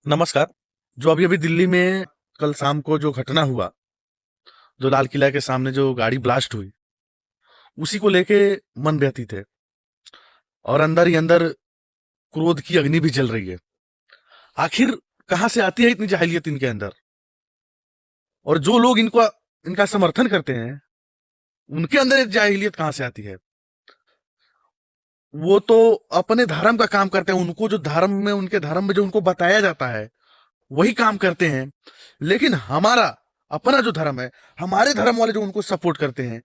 नमस्कार। जो अभी अभी दिल्ली में कल शाम को जो घटना हुआ, जो लाल किला के सामने जो गाड़ी ब्लास्ट हुई, उसी को लेके मन व्यथित है और अंदर ही अंदर क्रोध की अग्नि भी जल रही है। आखिर कहां से आती है इतनी जाहिलियत इनके अंदर? और जो लोग इनको इनका समर्थन करते हैं, उनके अंदर एक जाहिलियत कहां से आती है? वो तो अपने धर्म का काम करते हैं, उनको जो धर्म में उनके धर्म में जो उनको बताया जाता है वही काम करते हैं। लेकिन हमारा अपना जो धर्म है, हमारे धर्म वाले जो उनको सपोर्ट करते हैं,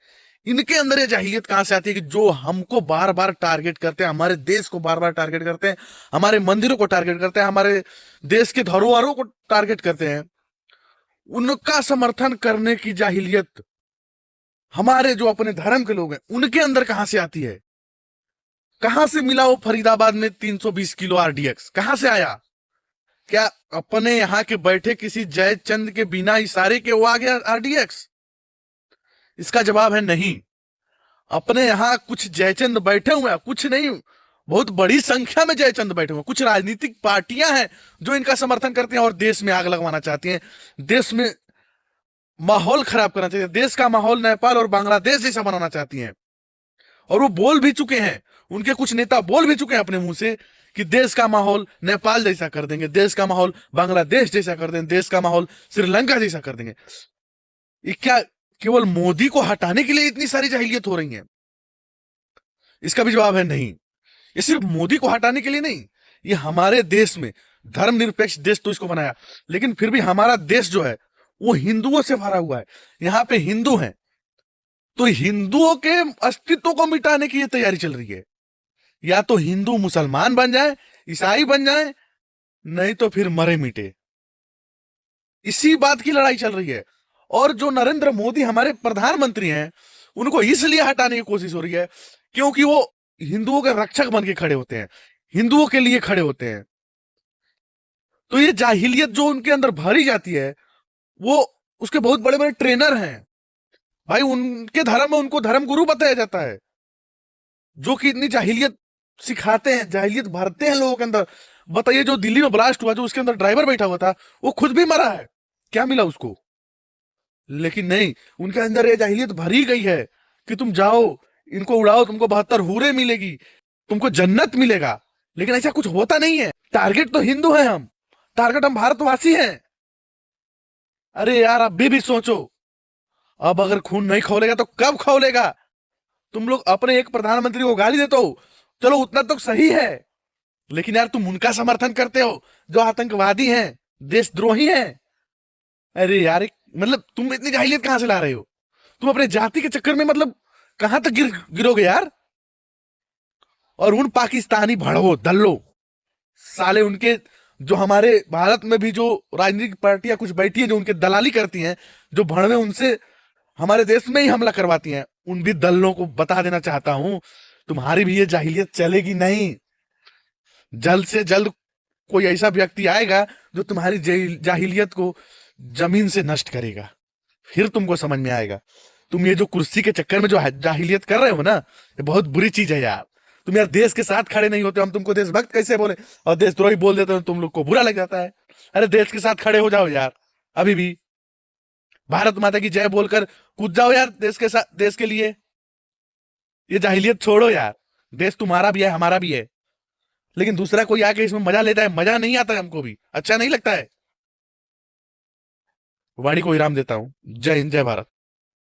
इनके अंदर ये जाहिलियत कहां से आती है कि जो हमको बार बार टारगेट करते हैं, हमारे देश को बार बार टारगेट करते हैं, हमारे मंदिरों को टारगेट करते हैं, हमारे देश के धरोहरों को टारगेट करते हैं। उनका समर्थन करने की जाहिलियत हमारे जो अपने धर्म के लोग हैं उनके अंदर कहां से आती है? कहां से मिला वो फरीदाबाद में 320 किलो आरडीएक्स? कहां से आया? क्या अपने यहाँ के बैठे किसी जयचंद के बिना इशारे के वो आ गया आरडीएक्स? इसका जवाब है नहीं। अपने यहाँ कुछ जयचंद बैठे हुए हैं, कुछ नहीं, बहुत बड़ी संख्या में जयचंद बैठे हुए हैं। कुछ राजनीतिक पार्टियां हैं जो इनका समर्थन करती हैं और देश में आग लगवाना चाहती हैं, देश में माहौल खराब करना चाहती हैं, देश का माहौल नेपाल और बांग्लादेश जैसा बनाना चाहती हैं। और वो बोल भी चुके हैं, उनके कुछ नेता बोल भी चुके हैं अपने मुंह से कि देश का माहौल नेपाल जैसा कर देंगे, देश का माहौल बांग्लादेश जैसा कर देंगे, देश का माहौल श्रीलंका जैसा कर देंगे। ये क्या केवल मोदी को हटाने के लिए इतनी सारी जाहिलियत हो रही है? इसका भी जवाब है नहीं। ये सिर्फ मोदी को हटाने के लिए नहीं, ये हमारे देश में धर्मनिरपेक्ष देश तो इसको बनाया, लेकिन फिर भी हमारा देश जो है वो हिंदुओं से भरा हुआ है। यहाँ पे हिंदू हैं, तो हिंदुओं के अस्तित्व को मिटाने की ये तैयारी चल रही है। या तो हिंदू मुसलमान बन जाए, ईसाई बन जाए, नहीं तो फिर मरे मिटे। इसी बात की लड़ाई चल रही है। और जो नरेंद्र मोदी हमारे प्रधानमंत्री हैं, उनको इसलिए हटाने की कोशिश हो रही है क्योंकि वो हिंदुओं के रक्षक बन के खड़े होते हैं, हिंदुओं के लिए खड़े होते हैं। तो ये जाहिलियत जो उनके अंदर भरी जाती है, वो उसके बहुत बड़े बड़े ट्रेनर हैं भाई। उनके धर्म में उनको धर्म गुरु बताया जाता है, जो कि इतनी जाहिलियत सिखाते हैं, जाहिलियत भरते हैं लोगों के अंदर। बताइए, जो दिल्ली में ब्लास्ट हुआ, जो उसके अंदर ड्राइवर बैठा हुआ था, वो खुद भी मरा है। क्या मिला उसको? लेकिन नहीं, उनके अंदर ये जाहिलियत भरी गई है कि तुम जाओ, इनको उड़ाओ, तुमको 72 हूरे मिलेगी, तुमको जन्नत मिलेगा। लेकिन ऐसा कुछ होता नहीं है। टारगेट तो हिंदू है हम, टारगेट हम भारतवासी हैं। अरे यार, अभी भी सोचो, अब अगर खून नहीं खौलेगा तो कब खौलेगा? तुम लोग अपने एक प्रधानमंत्री को गाली देते हो, चलो उतना तो सही है, लेकिन यार तुम उनका समर्थन करते हो जो आतंकवादी हैं, देशद्रोही हैं। अरे यार, मतलब तुम इतनी जाहिलियत कहां से ला रहे हो? तुम अपने जाति के चक्कर में मतलब कहां तक गिरोगे यार? और उन पाकिस्तानी भड़वो दल्लो साले, उनके जो हमारे भारत में भी जो राजनीतिक पार्टियां कुछ बैठी है, जो उनके दलाली करती हैं, जो भड़वे उनसे हमारे देश में ही हमला करवाती हैं, उन भी दल्लों को बता देना चाहता हूं, तुम्हारी भी ये जाहिलियत चलेगी नहीं। जल्द से जल्द कोई ऐसा व्यक्ति आएगा जो तुम्हारी जाहिलियत को जमीन से नष्ट करेगा, फिर तुमको समझ में आएगा। तुम ये जो कुर्सी के चक्कर में जो जाहिलियत कर रहे हो ना, ये बहुत बुरी चीज है यार। तुम यार देश के साथ खड़े नहीं होते, हम तुमको देशभक्त कैसे बोले, और देशद्रोही बोल देते हो, तुम लोग को बुरा लग जाता है। अरे देश के साथ खड़े हो जाओ यार, अभी भी भारत माता की जय बोलकर कूद जाओ यार देश के साथ, देश के लिए। ये जाहिलियत छोड़ो यार, देश तुम्हारा भी है, हमारा भी है। लेकिन दूसरा कोई आके इसमें मजा लेता है, मजा नहीं आता है, हमको भी अच्छा नहीं लगता है। वाणी को विराम देता हूं। जय हिंद, जय भारत।